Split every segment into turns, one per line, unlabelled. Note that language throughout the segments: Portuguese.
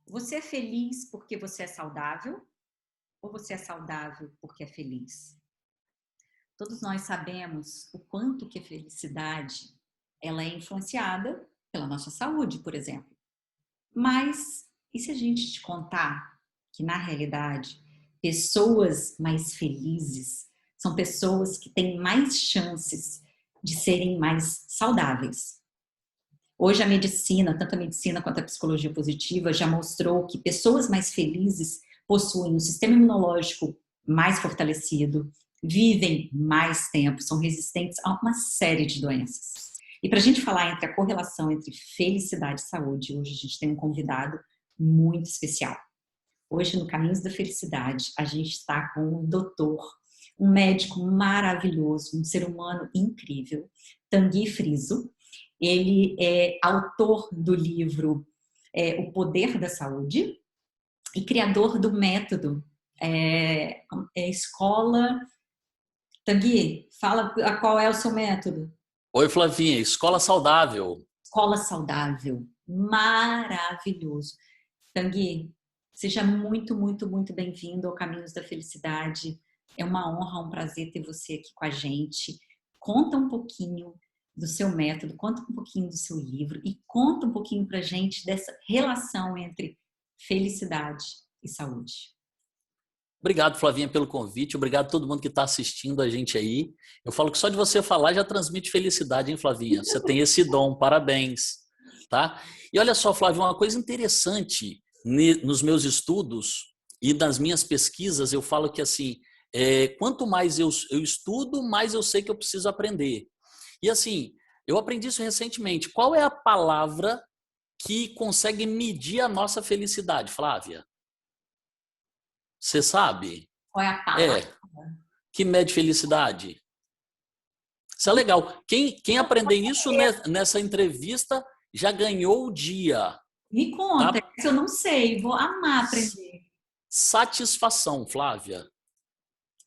Você é feliz porque você é saudável ou você é saudável porque é feliz? Todos nós sabemos o quanto que a felicidade ela é influenciada pela nossa saúde, por exemplo. Mas e se a gente te contar que na realidade pessoas mais felizes são pessoas que têm mais chances de serem mais saudáveis? Hoje a medicina, tanto a medicina quanto a psicologia positiva, já mostrou que pessoas mais felizes possuem um sistema imunológico mais fortalecido, vivem mais tempo, são resistentes a uma série de doenças. E para a gente falar entre a correlação entre felicidade e saúde, hoje a gente tem um convidado muito especial. Hoje, no Caminhos da Felicidade, a gente está com um doutor, um médico maravilhoso, um ser humano incrível, Tanguy Friso. Ele é autor do livro O Poder da Saúde e criador do método Escola. Tanguy, fala qual é o seu método.
Oi, Flavinha, Escola Saudável.
Escola Saudável. Maravilhoso. Tanguy, seja muito, muito, muito bem-vindo ao Caminhos da Felicidade. É uma honra, um prazer ter você aqui com a gente. Conta um pouquinho do seu método, conta um pouquinho do seu livro e conta um pouquinho pra gente dessa relação entre felicidade e saúde.
Obrigado, Flavinha, pelo convite. Obrigado a todo mundo que está assistindo a gente aí. Eu falo que só de você falar já transmite felicidade, hein, Flavinha? Você tem esse dom, parabéns. Tá? E olha só, Flávia, uma coisa interessante nos meus estudos e nas minhas pesquisas, eu falo que assim, quanto mais eu estudo, mais eu sei que eu preciso aprender. E assim, eu aprendi isso recentemente. Qual é a palavra que consegue medir a nossa felicidade, Flávia? Você sabe?
Qual é a palavra?
É, que mede felicidade. Isso é legal. Quem aprender isso nessa entrevista já ganhou o dia.
Me conta,
Tá?
se eu não sei, vou amar aprender.
Satisfação, Flávia.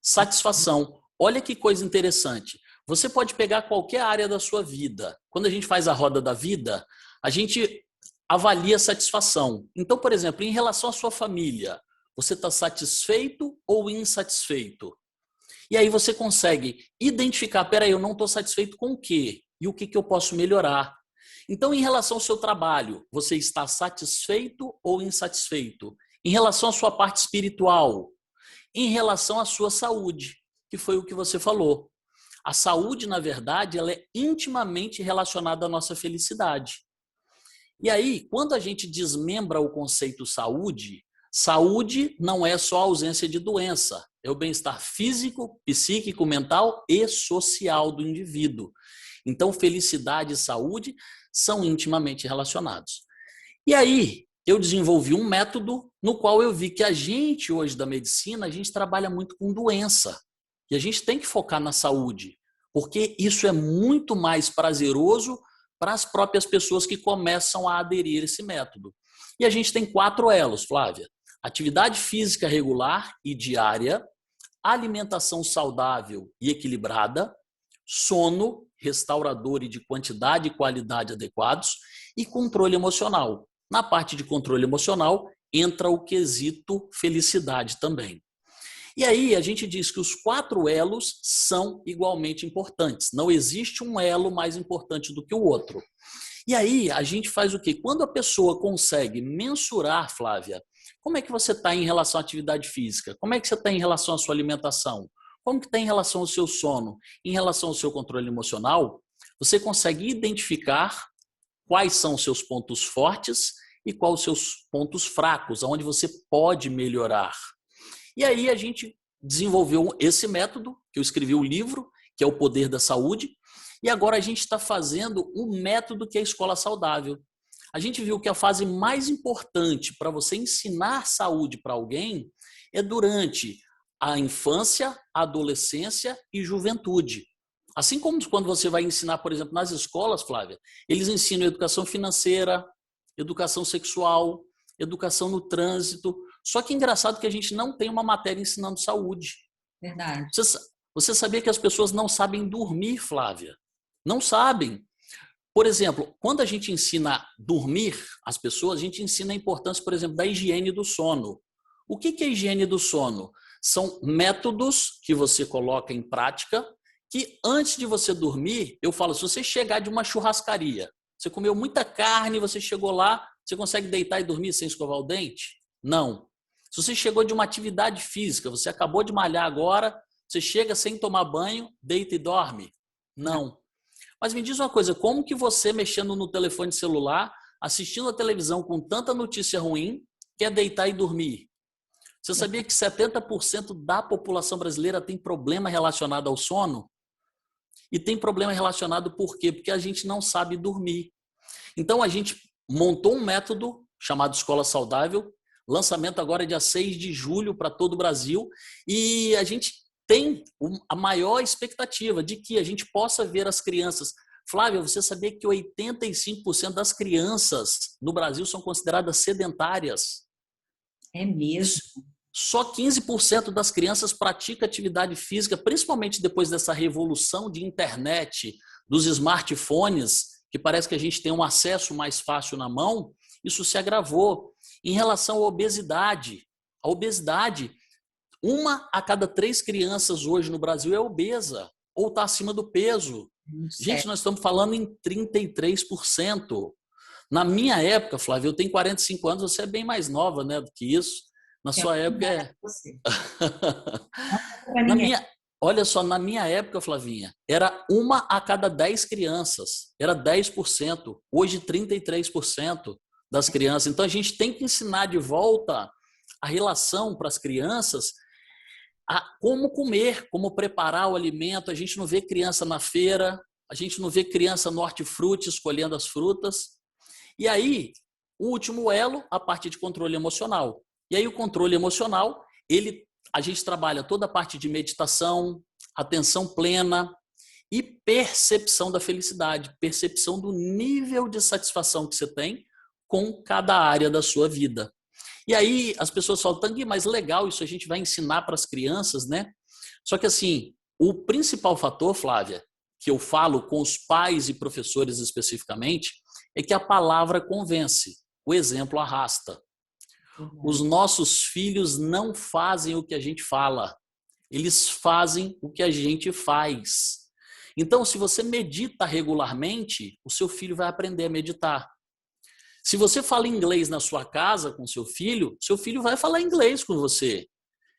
Satisfação. Olha que coisa interessante. Você pode pegar qualquer área da sua vida. Quando a gente faz a roda da vida, a gente avalia a satisfação. Então, por exemplo, em relação à sua família, você está satisfeito ou insatisfeito? E aí você consegue identificar, peraí, eu não estou satisfeito com o quê? E o que eu posso melhorar? Então, em relação ao seu trabalho, você está satisfeito ou insatisfeito? Em relação à sua parte espiritual, em relação à sua saúde, que foi o que você falou. A saúde, na verdade, ela é intimamente relacionada à nossa felicidade. E aí, quando a gente desmembra o conceito saúde, saúde não é só a ausência de doença, é o bem-estar físico, psíquico, mental e social do indivíduo. Então, felicidade e saúde são intimamente relacionados. E aí, eu desenvolvi um método no qual eu vi que a gente, hoje da medicina, a gente trabalha muito com doença. E a gente tem que focar na saúde, porque isso é muito mais prazeroso para as próprias pessoas que começam a aderir a esse método. E a gente tem 4 elos, Flávia. Atividade física regular e diária, alimentação saudável e equilibrada, sono restaurador e de quantidade e qualidade adequados e controle emocional. Na parte de controle emocional entra o quesito felicidade também. E aí a gente diz que os 4 elos são igualmente importantes. Não existe um elo mais importante do que o outro. E aí a gente faz o quê? Quando a pessoa consegue mensurar, Flávia, como é que você está em relação à atividade física? Como é que você está em relação à sua alimentação? Como que está em relação ao seu sono? Em relação ao seu controle emocional, você consegue identificar quais são os seus pontos fortes e quais os seus pontos fracos, onde você pode melhorar. E aí a gente desenvolveu esse método, que eu escrevi o livro, que é O Poder da Saúde, e agora a gente está fazendo o método que é a Escola Saudável. A gente viu que a fase mais importante para você ensinar saúde para alguém é durante a infância, a adolescência e juventude. Assim como quando você vai ensinar, por exemplo, nas escolas, Flávia, eles ensinam educação financeira, educação sexual, educação no trânsito. Só que é engraçado que a gente não tem uma matéria ensinando saúde.
Verdade.
Você sabia que as pessoas não sabem dormir, Flávia? Não sabem. Por exemplo, quando a gente ensina a dormir as pessoas, a gente ensina a importância, por exemplo, da higiene do sono. O que é a higiene do sono? São métodos que você coloca em prática que antes de você dormir, eu falo, se você chegar de uma churrascaria, você comeu muita carne, você chegou lá, você consegue deitar e dormir sem escovar o dente? Não. Se você chegou de uma atividade física, você acabou de malhar agora, você chega sem tomar banho, deita e dorme? Não. Mas me diz uma coisa, como que você, mexendo no telefone celular, assistindo a televisão com tanta notícia ruim, quer deitar e dormir? Você sabia que 70% da população brasileira tem problema relacionado ao sono? E tem problema relacionado por quê? Porque a gente não sabe dormir. Então a gente montou um método chamado Escola Saudável, lançamento agora é dia 6 de julho para todo o Brasil, e a gente tem a maior expectativa de que a gente possa ver as crianças. Flávia, você sabia que 85% das crianças no Brasil são consideradas sedentárias?
É mesmo?
Só 15% das crianças praticam atividade física, principalmente depois dessa revolução de internet, dos smartphones, que parece que a gente tem um acesso mais fácil na mão, isso se agravou. Em relação à obesidade, uma a cada 3 crianças hoje no Brasil é obesa ou está acima do peso. Gente, nós estamos falando em 33%. Na minha época, Flávia, eu tenho 45 anos, você é bem mais nova, né, do que isso. Na sua época é... Olha só, na minha época, Flavinha, era uma a cada 10 crianças. Era 10%. Hoje, 33% das crianças. Então, a gente tem que ensinar de volta a relação para as crianças, a como comer, como preparar o alimento. A gente não vê criança na feira, a gente não vê criança no hortifruti escolhendo as frutas. E aí, o último elo, a parte de controle emocional. E aí o controle emocional, a gente trabalha toda a parte de meditação, atenção plena e percepção da felicidade, percepção do nível de satisfação que você tem com cada área da sua vida. E aí as pessoas falam, Tanguy, mas legal, isso a gente vai ensinar para as crianças, né? Só que assim, o principal fator, Flávia, que eu falo com os pais e professores especificamente, é que a palavra convence, o exemplo arrasta. Os nossos filhos não fazem o que a gente fala, eles fazem o que a gente faz. Então, se você medita regularmente, o seu filho vai aprender a meditar. Se você fala inglês na sua casa com seu filho vai falar inglês com você.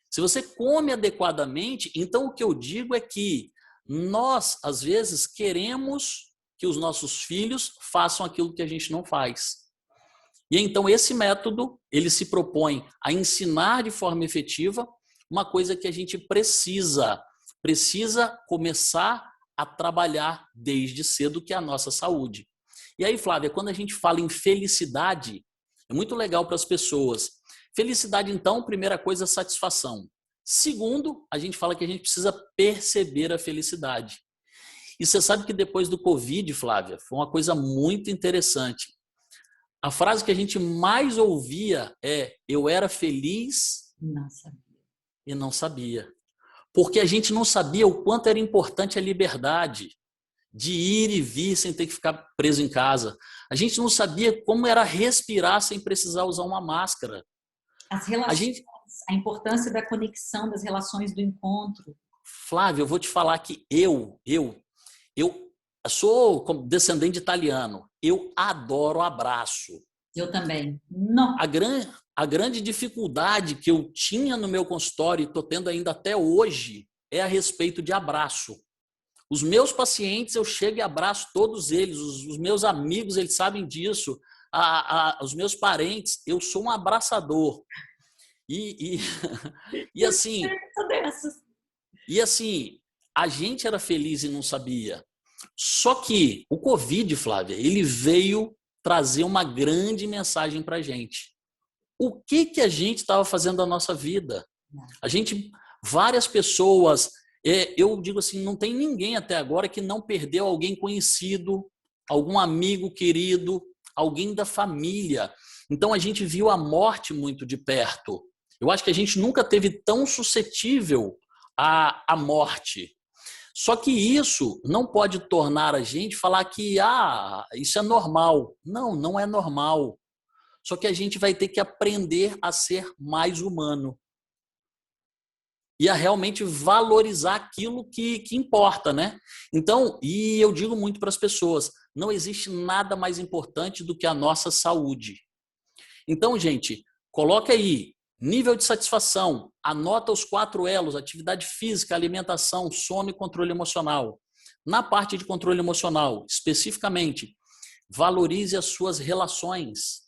Se você come adequadamente, então o que eu digo é que nós, às vezes, queremos que os nossos filhos façam aquilo que a gente não faz. E então esse método, ele se propõe a ensinar de forma efetiva uma coisa que a gente precisa começar a trabalhar desde cedo, que é a nossa saúde. E aí, Flávia, quando a gente fala em felicidade, é muito legal para as pessoas. Felicidade, então, primeira coisa, satisfação. Segundo, a gente fala que a gente precisa perceber a felicidade. E você sabe que depois do Covid, Flávia, foi uma coisa muito interessante. A frase que a gente mais ouvia é: eu era feliz e não sabia. Porque a gente não sabia o quanto era importante a liberdade de ir e vir sem ter que ficar preso em casa. A gente não sabia como era respirar sem precisar usar uma máscara.
As relações, a importância da conexão, das relações do encontro.
Flávio, eu vou te falar que eu sou descendente de italiano. Eu adoro abraço.
Eu também. Não.
A grande dificuldade que eu tinha no meu consultório, e estou tendo ainda até hoje, é a respeito de abraço. Os meus pacientes, eu chego e abraço todos eles. Os meus amigos, eles sabem disso. Os meus parentes, eu sou um abraçador. E assim, a gente era feliz e não sabia. Só que o Covid, Flávia, ele veio trazer uma grande mensagem para a gente. O que a gente estava fazendo da nossa vida? Várias pessoas, eu digo assim, não tem ninguém até agora que não perdeu alguém conhecido, algum amigo querido, alguém da família. Então a gente viu a morte muito de perto. Eu acho que a gente nunca teve tão suscetível à morte. Só que isso não pode tornar a gente falar que isso é normal. Não, não é normal. Só que a gente vai ter que aprender a ser mais humano. E a realmente valorizar aquilo que importa, né? Então, e eu digo muito para as pessoas, não existe nada mais importante do que a nossa saúde. Então, gente, coloca aí nível de satisfação, anota os 4 elos, atividade física, alimentação, sono e controle emocional. Na parte de controle emocional, especificamente, valorize as suas relações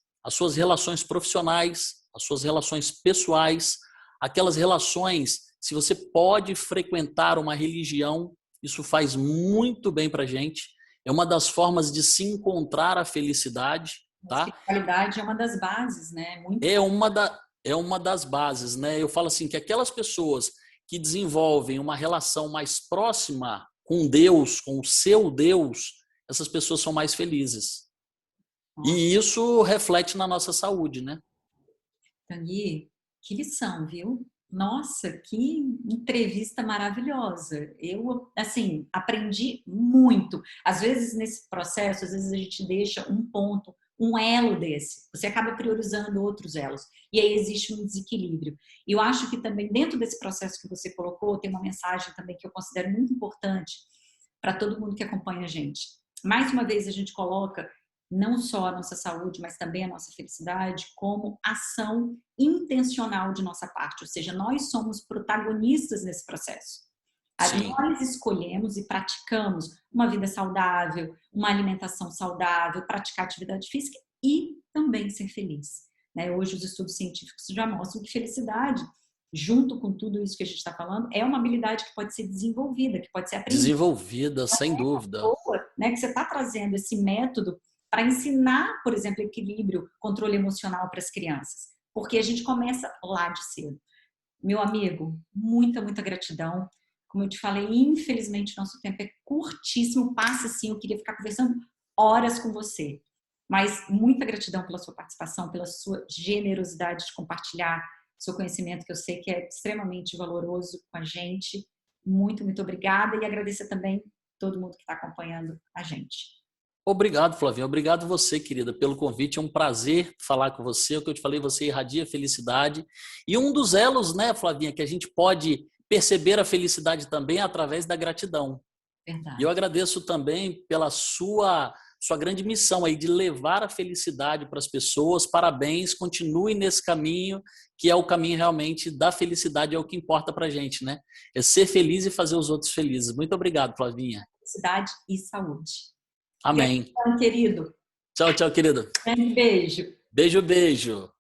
profissionais, as suas relações pessoais, aquelas relações, se você pode frequentar uma religião, isso faz muito bem para a gente. É uma das formas de se encontrar a felicidade.
A
Tá?
espiritualidade é uma das bases, né? Muito
É uma das bases, né? Eu falo assim que aquelas pessoas que desenvolvem uma relação mais próxima com Deus, com o seu Deus, essas pessoas são mais felizes. E isso reflete na nossa saúde, né?
Tanguy, que lição, viu? Nossa, que entrevista maravilhosa. Eu, assim, aprendi muito. Às vezes, nesse processo, às vezes a gente deixa um ponto, um elo desse. Você acaba priorizando outros elos. E aí existe um desequilíbrio. E eu acho que também, dentro desse processo que você colocou, tem uma mensagem também que eu considero muito importante para todo mundo que acompanha a gente. Mais uma vez, a gente coloca não só a nossa saúde, mas também a nossa felicidade, como ação intencional de nossa parte. Ou seja, nós somos protagonistas nesse processo.
Sim.
Nós escolhemos e praticamos uma vida saudável, uma alimentação saudável, praticar atividade física e também ser feliz. Hoje os estudos científicos já mostram que felicidade, junto com tudo isso que a gente está falando, é uma habilidade que pode ser desenvolvida, que pode ser aprendida.
Desenvolvida, sem dúvida.
Boa, que você está trazendo esse método para ensinar, por exemplo, equilíbrio, controle emocional para as crianças. Porque a gente começa lá de cedo. Meu amigo, muita, muita gratidão. Como eu te falei, infelizmente nosso tempo é curtíssimo, passa assim, eu queria ficar conversando horas com você. Mas muita gratidão pela sua participação, pela sua generosidade de compartilhar seu conhecimento, que eu sei que é extremamente valoroso com a gente. Muito, muito obrigada e agradecer também todo mundo que está acompanhando a gente.
Obrigado, Flavinha. Obrigado você, querida, pelo convite. É um prazer falar com você. O que eu te falei, você irradia felicidade. E um dos elos, né, Flavinha, que a gente pode perceber a felicidade também é através da gratidão.
Verdade.
E eu agradeço também pela sua grande missão aí de levar a felicidade para as pessoas. Parabéns, continue nesse caminho, que é o caminho realmente da felicidade, é o que importa para a gente, né? É ser feliz e fazer os outros felizes. Muito obrigado, Flavinha.
Felicidade e saúde.
Amém.
Gratidão, querido.
Tchau, tchau, querido.
Um beijo.
Beijo, beijo.